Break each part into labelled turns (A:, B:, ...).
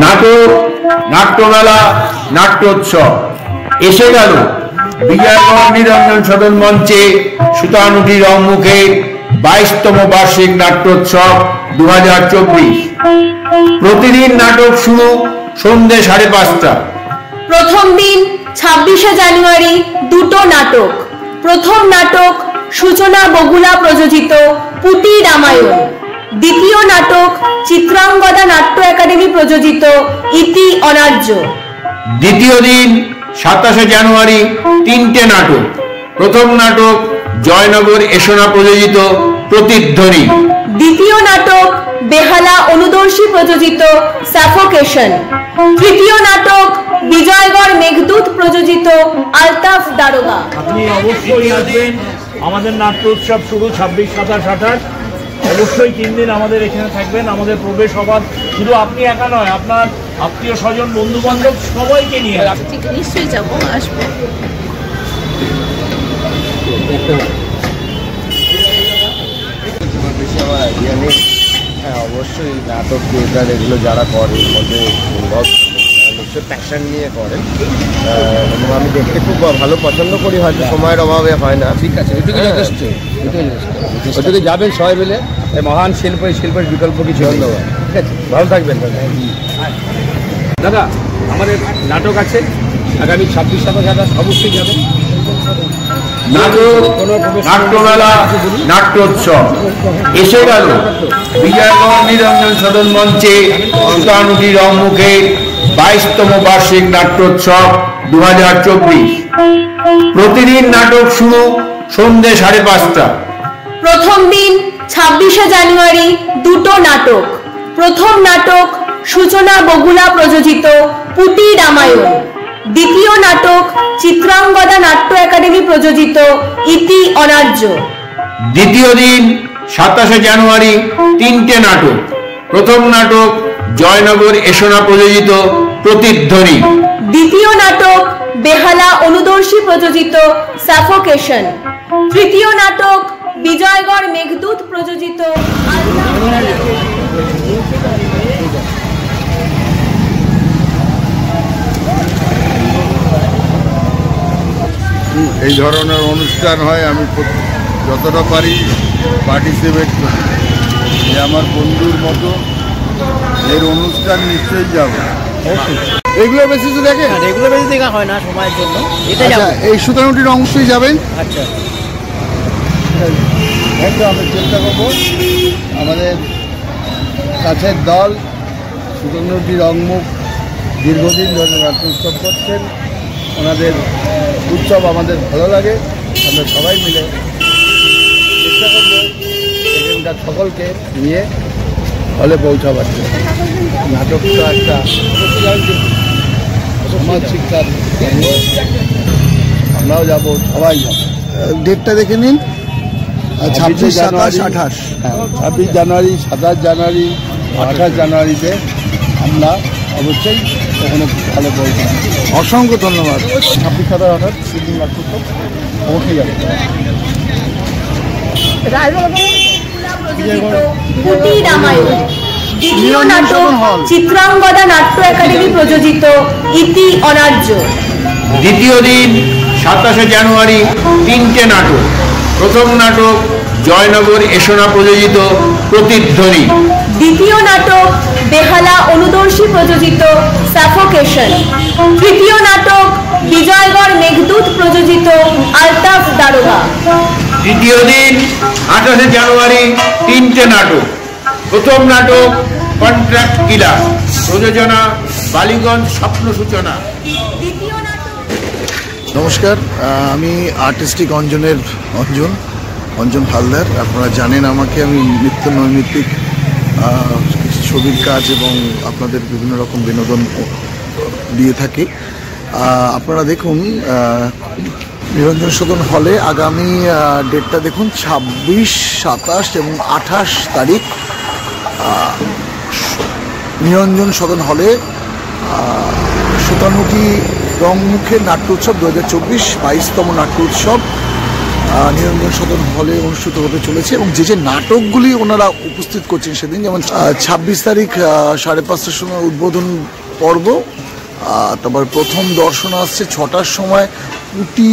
A: নাটক, নাট্যমেলা, নাট্যোৎসব এসে গেল বিজয়গড় নিরঞ্জন সদন মঞ্চে সুতানুটি রংমুখে 22তম বার্ষিক নাট্যোৎসব 2024। প্রতিদিন নাটক শুরু সন্ধ্যে 5:30।
B: প্রথম দিন 26শে জানুয়ারি দুটো নাটক। প্রথম নাটক সূচনা বগুলা প্রযোজিত পুঁতি রামায়ণ। দ্বিতীয় নাটক চিত্রাঙ্গদা নাট্য একাডেমি প্রযোজিত ইতি অনার্য।
A: দ্বিতীয় দিন 27শে জানুয়ারি 3টে নাটক। প্রথম নাটক জয়নগর এসোনা প্রযোজিত প্রতিধ্বনি।
B: দ্বিতীয় নাটক বেহালা অনুদর্শী প্রযোজিত সাফোকেশন। তৃতীয় নাটক বিজয়গড় মেঘদূত প্রযোজিত আলতাফ দারোগা।
C: আপনি অবশ্যই আসবেন। আমাদের নাট্য উৎসব শুরু 26, 27, 28। অবশ্যই 3 দিন আমাদের এখানে থাকবেন। আমাদের প্রবেশ অবাধ। শুধু আপনি একা নয়, আপনার আত্মীয় স্বজন, বন্ধু বান্ধব সবাইকে নিয়ে
B: নিশ্চয়ই যাবো, আসবো।
D: হ্যাঁ, অবশ্যই নাটক থিয়েটার এগুলো যারা করে এর মধ্যে নিশ্চয় প্যাশন নিয়ে করেন এবং আমি দেখতে খুব ভালো পছন্দ করি, হয়তো সময়ের অভাবে হয় না। ঠিক আছে, এটুকু যথেষ্ট। ওইটুকু যাবেন সবাই মিলে। এই মহান শিল্পের বিকল্প কিছু ধন্যবাদ। ঠিক আছে, ভালো থাকবেন
C: দাদা। আমাদের নাটক আছে আগামী 26, 27 অবশ্যই যাবেন।
A: নাটক, নাট্যমেলা, নাট্যোৎসব এসে গেল বিজয়গড় নিরঞ্জন সদন মঞ্চে সুতানুটি রংমুখে 22তম বার্ষিক নাট্যোৎসব 2024। প্রতিদিন নাটক শুরু সন্ধ্যে 5:30।
B: প্রথম দিন 26শে জানুয়ারি দুটো নাটক। প্রথম নাটক সূচনা বগুলা প্রযোজিত পুঁতি রামায়ণ। দ্বিতীয় নাটক চিত্রাঙ্গদা নাট্য একাডেমি প্রযোজিত ইতি অনার্য।
A: দ্বিতীয় দিন 27শে জানুয়ারি 3টে নাটক। প্রথম নাটক জয়নগর এসোনা প্রযোজিত প্রতিধ্বনি।
B: দ্বিতীয় নাটক বেহালা অনুদর্শী প্রযোজিত সাফোকেশন। তৃতীয় নাটক বিজয়গড় মেঘদূত প্রযোজিত
E: এই ধরনের অনুষ্ঠান হয়, আমি যতটা পারি পার্টিসিপেট করি। আমার বন্ধুর মতো এর অনুষ্ঠান নিশ্চয়ই যাব। এগুলো বেশি তো দেখেন?
F: এগুলো বেশি দেখা হয় না সময়ের জন্য।
E: এই সুতানুটির অংশই যাবেন।
F: আচ্ছা,
E: আমরা চেষ্টা করবো আমাদের কাছের দল সুতানুটি রংমুখ দীর্ঘদিন ধরে নাট্য উৎসব করছেন। ওনাদের উৎসব আমাদের ভালো লাগে। আমরা সবাই মিলে চেষ্টা করবো এখানকার সকলকে নিয়ে হলে পৌঁছাবার জন্য। নাটকটা একটা সমাজ শিক্ষার, আমরাও যাব, সবাই যাবো। ডেটটা দেখে নিন। 26, 27, 28। 26 জানুয়ারি, 27 জানুয়ারি, 28 জানুয়ারিতে আমরা অবশ্যই ওখানে ভালো পৌঁছাবো। অসংখ্য ধন্যবাদ। 26, 27, 28 তিন লাখ অবশ্যই যাবে।
B: দ্বিতীয় নাটক চিত্রাঙ্গদা নাট্য একাডেমি প্রযোজিত ইতি অনার্য।
A: দ্বিতীয় দিন 27শে জানুয়ারি 3টে নাটক। প্রথম নাটক জয়নগর এসোনা প্রযোজিত প্রতিধ্বনি।
B: দ্বিতীয় নাটক বেহালা অনুদর্শী প্রযোজিত সাফোকেশন। তৃতীয় নাটক বিজয়গড় মেঘদূত প্রযোজিত আলতাফ দারোগা।
A: তৃতীয় দিন 28শে জানুয়ারি 3টে নাটক। প্রথম নাটক কন্ট্রাক্ট কিলার প্রযোজনা বালিগঞ্জ স্বপ্ন সূচনা।
E: নমস্কার, আমি আর্টিস্টিক অঞ্জন হালদার। আপনারা জানেন আমাকে, আমি নিত্য নৈমিত্তিক ছবির কাজ এবং আপনাদের বিভিন্ন রকম বিনোদন দিয়ে থাকি। আপনারা দেখুন নিরঞ্জন সদন হলে আগামী ডেটটা দেখুন 26, 27 এবং 28 তারিখ নিরঞ্জন সদন হলে সুতানুটি রংমুখে নাট্য উৎসব 2024 22তম নাট্য উৎসব নিরঞ্জন সদন হলে অনুষ্ঠিত হতে চলেছে এবং যে যে নাটকগুলি ওনারা উপস্থিত করছেন সেদিন, যেমন 26 তারিখ 5:30টার সময় উদ্বোধন পর্ব, তারপর প্রথম দর্শন আসছে 6টার সময় কুটি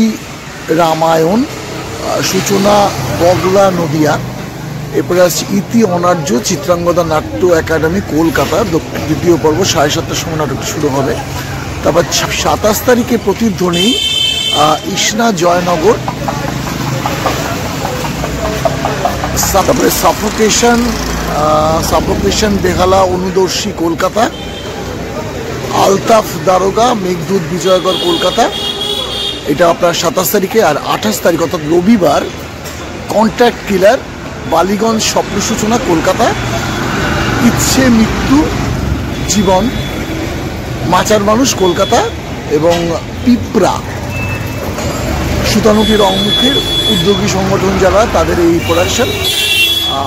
E: রামায়ণ, সূচনা বগলা নদিয়া, এরপরে আসছে ইতি অনার্য চিত্রাঙ্গদা নাট্য একাডেমি কলকাতা, দ্বিতীয় পর্ব 7:30টার সময় নাটকটি শুরু হবে। তারপর 27 তারিখে প্রতিধ্বনি ইসনা জয়নগর, তারপরে সাফোকেশন বেহালা অনুদর্শী কলকাতা, আলতাফ দারোগা মেঘদূত বিজয়গড় কলকাতা, এটা আপনার 27 তারিখে। আর 28 তারিখ অর্থাৎ রবিবার কন্ট্রাক্ট কিলার বালিগঞ্জ স্বপ্ন সূচনা কলকাতা, ইচ্ছে মৃত্যু জীবন মাচার মানুষ কলকাতা, এবং পিঁপড়া সুতানুটি রংমুখের উদ্যোগী সংগঠন যারা তাদের এই প্রোডাকশন।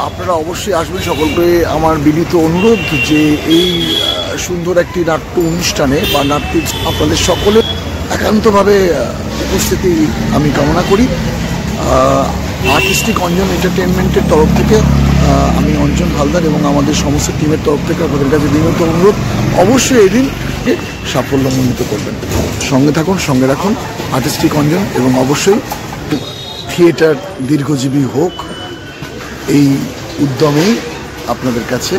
E: আপনারা অবশ্যই আসবেন, সকলকে আমার বিনীত অনুরোধ যে এই সুন্দর একটি নাট্য অনুষ্ঠানে বা নাট্য আপনাদের সকলের একান্তভাবে উপস্থিতি আমি কামনা করি। আর্টিস্টিক অঞ্জন এন্টারটেনমেন্টের তরফ থেকে আমি অঞ্জন হালদার এবং আমাদের সমস্ত টিমের তরফ থেকে আপনাদের কাছে বিনীত অনুরোধ, অবশ্যই এই দিনকে সাফল্যমণ্ডিত করবেন। সঙ্গে থাকুন, সঙ্গে রাখুন আর্টিস্টিক অঞ্জন, এবং অবশ্যই থিয়েটার দীর্ঘজীবী হোক এই উদ্যমেই আপনাদের কাছে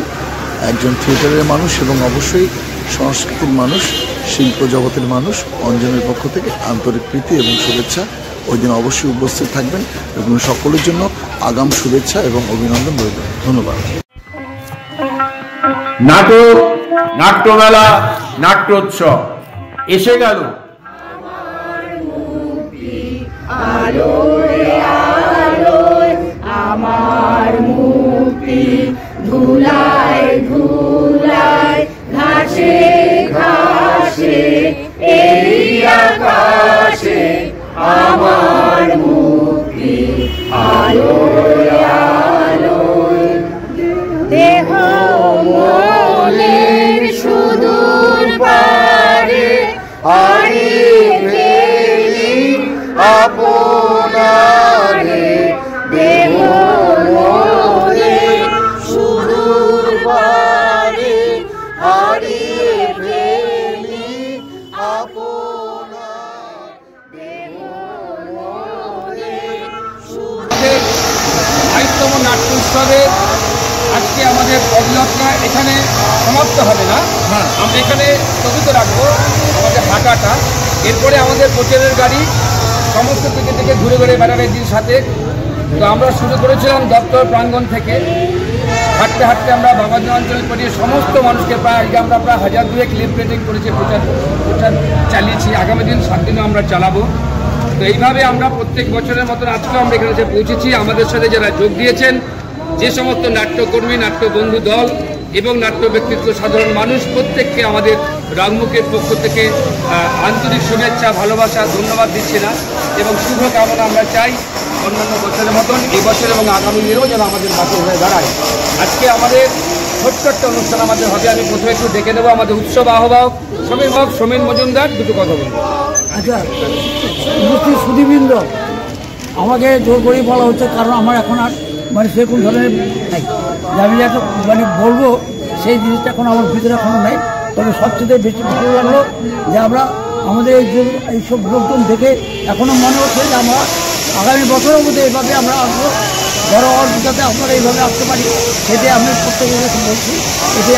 E: একজন থিয়েটারের মানুষ এবং অবশ্যই সংস্কৃতির মানুষ, শিল্প জগতের মানুষ অঞ্জনের পক্ষ থেকে আন্তরিক প্রীতি এবং শুভেচ্ছা। ওই দিন অবশ্যই উপস্থিত থাকবেন এবং সকলের জন্য আগাম শুভেচ্ছা এবং অভিনন্দন রইল। ধন্যবাদ।
A: নাটক, নাট্যমেলা, নাট্যোৎসব এসে গেল।
B: আমার মুক্তি ধুলায় ধুলায় ঘাসে ঘাসে এই আকাশে, আমার মুক্তি আলোয় আলোয়, দেহ মনের সুদূর পারে হারিয়ে ফেলি আপনারে, দেহ মনের সুদূর পারে হারিয়ে ফেলি আপনার, দেহ মনের সুদূর।
G: 22তম নাট্য উৎসবে আজকে আমাদের পদযাত্রা এখানে সমাপ্ত হবে না, আমরা এখানে স্থগিত রাখবো আমাদের হাঁটাটা। এরপরে আমাদের প্রচারের গাড়ি সমস্ত থেকে থেকে ঘুরে ঘুরে বেড়াবে দিন সাথে। তো আমরা শুরু করেছিলাম দপ্তর প্রাঙ্গণ থেকে, হাঁটতে হাঁটতে আমরা বাবাজি অঞ্চলে পড়িয়ে সমস্ত মানুষকে প্রায় আজকে আমরা প্রায় 1002 ক্লিপ প্রিন্টিং করেছি, প্রচার চালিয়েছি। আগামী দিন 7 দিনও আমরা চালাবো। তো এইভাবে আমরা প্রত্যেক বছরের মতন আজকেও আমরা এখানে এসে পৌঁছেছি। আমাদের সাথে যারা যোগ দিয়েছেন, যে সমস্ত নাট্যকর্মী, নাট্যবন্ধু দল এবং নাট্য ব্যক্তিত্ব সাধারণ মানুষ, প্রত্যেককে আমাদের রংমুখের পক্ষ থেকে আন্তরিক শুভেচ্ছা, ভালোবাসা, ধন্যবাদ দিচ্ছি না এবং শুভকামনা আমরা চাই অন্যান্য বছরের মতন এই বছর এবং আগামী দিনেও যেন আমাদের মাঝে হয়ে দাঁড়ায়। আজকে আমাদের ছোট্ট একটা অনুষ্ঠান আমাদের হবে। আমি প্রথমে একটু ডেকে দেবো আমাদের উৎসব আহ্বায়ক সমীর মজুমদার, দুটো কথা বলবো।
F: আচ্ছা, উপস্থিত সুধীবৃন্দ, আমাকে জোর করেই বলা হচ্ছে, কারণ আমার এখন আর মানে সে কোন ধরনের নাই, আমি যে একটা মানে বলবো সেই জিনিসটা এখন আমার ভিতরে এখনো নাই। তবে সবচেয়ে বেশি ভালো লাগলো যে আমরা আমাদের এইসব লোকজন দেখে এখনও মনে হচ্ছে যে আমরা আগামী বছরের মধ্যে এইভাবে আমরা আসবো, বড় যাতে আপনারা এইভাবে আসতে পারি, সেটাই আমি প্রত্যেকে বলছি। এটাই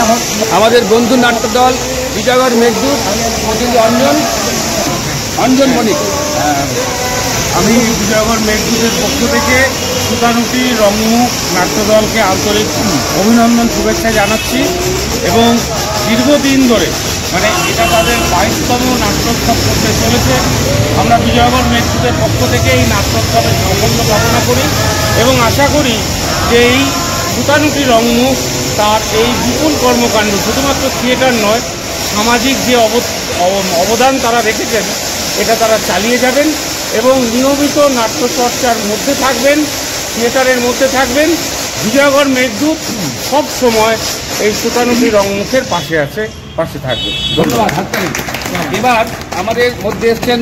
G: আমাদের বন্ধু নাট্য দল বিজয়গড় মেঘদূত প্রতিনিধি অঞ্জন মণিক।
C: আমি বিজয়গড় মেঘদূতের পক্ষ থেকে সুতানুটি রংমুখ নাট্যদলকে আন্তরিক অভিনন্দন শুভেচ্ছা জানাচ্ছি এবং দীর্ঘদিন ধরে মানে এটা তাদের 22তম নাট্যোৎসব করতে চলেছে। আমরা বিজয়গড় মেঘদূতের পক্ষ থেকে এই নাট্যোৎসবের সাফল্য কামনা করি এবং আশা করি যে এই সুতানুটি রংমুখ তার এই বিপুল কর্মকাণ্ড শুধুমাত্র থিয়েটার নয়, সামাজিক যে অবদান তারা রেখেছেন এটা তারা চালিয়ে যাবেন এবং নিয়মিত নাট্যচর্চার মধ্যে থাকবেন, থিয়েটারের মধ্যে থাকবেন। বিজয়গড় মেঘদূত সব সময় এই সুতানুটি রংমুখের পাশে থাকবে। ধন্যবাদ।
G: এবার আমাদের মধ্যে এসছেন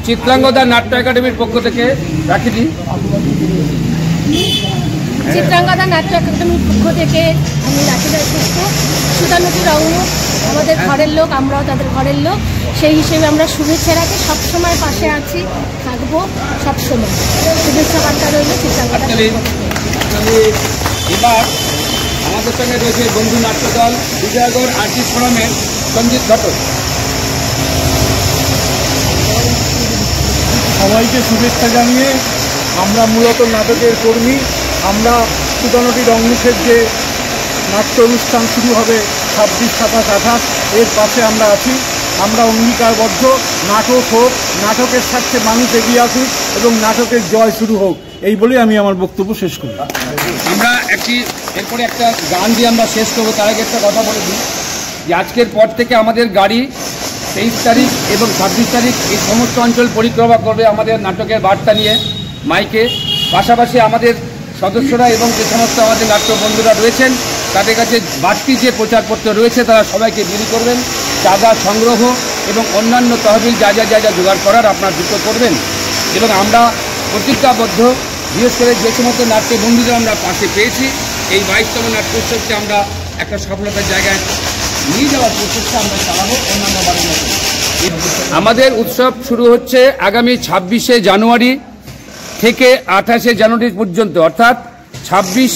G: চিত্রাঙ্গদা নাট্য একাডেমির পক্ষ থেকে রাখি দিই।
H: চিত্রাঙ্গদা নাট্য একাডেমির পক্ষ থেকে আমি রাখিদা সুস্থ, সুতানুটি রঙ আমাদের ঘরের লোক, আমরাও তাদের ঘরের লোক, সেই হিসেবে আমরা শুভেচ্ছা রাখি, সবসময় পাশে আছি, থাকবো সবসময়। শুভেচ্ছা বার্তা রইল চিত্রাঙ্গদা।
G: এবার আমাদের সঙ্গে রয়েছে বন্ধু নাট্যদল বিজয়গড় আর্টিস্ট ফোরামের সঞ্জিত ঘটক।
C: সবাইকে শুভেচ্ছা জানিয়ে, আমরা মূলত নাটকের কর্মী। আমরা সুতানুটি রংমুখের যে নাট্য অনুষ্ঠান শুরু হবে 26, 27, 28, এর পাশে আমরা আছি। আমরা অঙ্গীকারবদ্ধ, নাটক হোক, নাটকের স্বার্থে মানুষ এগিয়ে আসুক এবং নাটকের জয় শুরু হোক, এই বলে আমি আমার বক্তব্য শেষ করি।
G: আমরা এরপরে একটা গান দিয়ে আমরা শেষ করবো। তার আগে একটা কথা বলে দিই যে আজকের পর থেকে আমাদের গাড়ি 23 তারিখ এবং 26 তারিখ এই সমস্ত অঞ্চল পরিক্রমা করবে আমাদের নাটকের বার্তা নিয়ে মাইকে। পাশাপাশি আমাদের সদস্যরা এবং যে সমস্ত আমাদের নাট্য বন্ধুরা রয়েছেন তাদের কাছে বাড়তি যে প্রচারপত্র রয়েছে তারা সবাইকে বিলি করবেন। চাঁদা সংগ্রহ এবং অন্যান্য তহবিল যা জোগাড় করার আপনারা দ্রুত করবেন। এবং আমরা প্রতিজ্ঞাবদ্ধ, বিশেষ করে যে সমস্ত নাট্য বন্ধুদের আমরা পাশে পেয়েছি, এই 22তম নাট্য উৎসবকে আমরা একটা সফলতার জায়গায় নিয়ে যাওয়ার প্রচেষ্টা আমরা চালাবো অন্যান্য বারের মতো। আমাদের উৎসব শুরু হচ্ছে আগামী 26শে জানুয়ারি থেকে 28শে জানুয়ারি পর্যন্ত, অর্থাৎ 26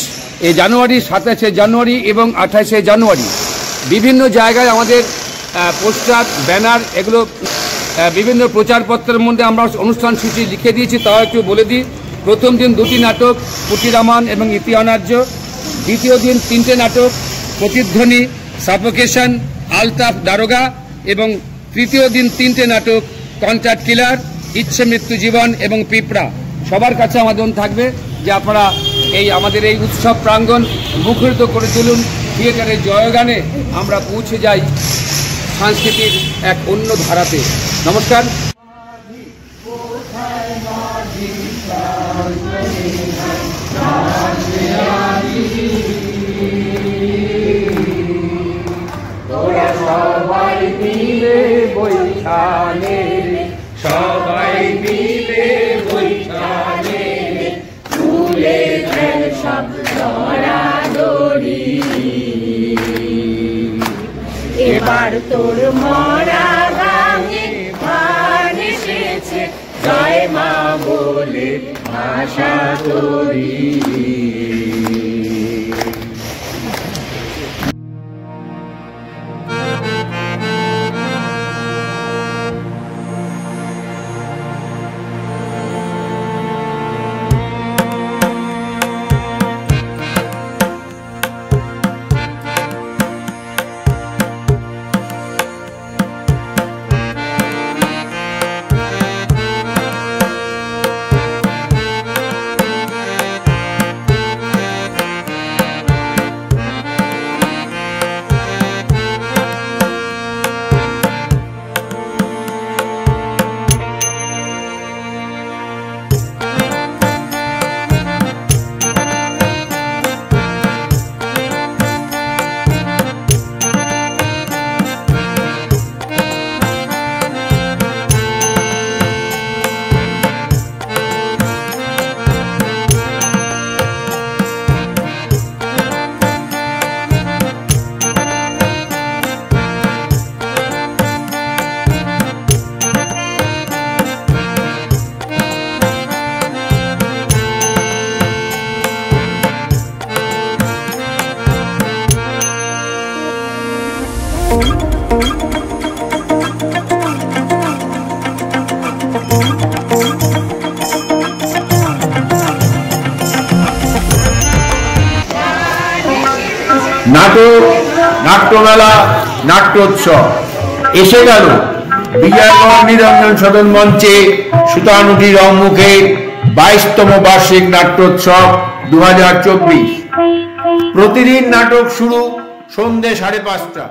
G: জানুয়ারি, 27শে জানুয়ারি এবং 28শে জানুয়ারি। বিভিন্ন জায়গায় আমাদের পোস্টার, ব্যানার, এগুলো বিভিন্ন প্রচারপত্রের মধ্যে আমরা অনুষ্ঠান সূচি লিখে দিয়েছি। তাও একটু বলে দিই, প্রথম দিন 2টি নাটক, পুটিরামান এবং ইতি অনার্য। দ্বিতীয় দিন 3টে নাটক, প্রতিধ্বনি, সাফোকেশন, আলতাফ, দারোগা। এবং তৃতীয় দিন 3টে নাটক, কন্ট্রাক্ট কিলার, ইচ্ছে মৃত্যু জীবন এবং পিঁপড়া। সবার কাছে আমাদের থাকবে যে আপনারা আমাদের এই উৎসব প্রাঙ্গণ মুখরিত করে তুলুন। থিয়েটারের জয়গানে আমরা পৌঁছে যাই সংস্কৃতির এক অন্য ধারাতে। নমস্কার। সবাই মিলে বৈঠানে, সবাই মিলে বৈঠানে, তুলে দেন সব দড়ি। এবার তোর মরা গাঙে ধান এসেছে, জয় মা বলে ভাষা তোরি।
A: নাটক, নাট্যমেলা, নাট্যোৎসব এসে গেল বিজয়গড় নিরঞ্জন সদন মঞ্চে সুতানুটি রংমুখের 22তম বার্ষিক নাট্যোৎসব 2024। প্রতিদিন নাটক শুরু সন্ধ্যে 5:30।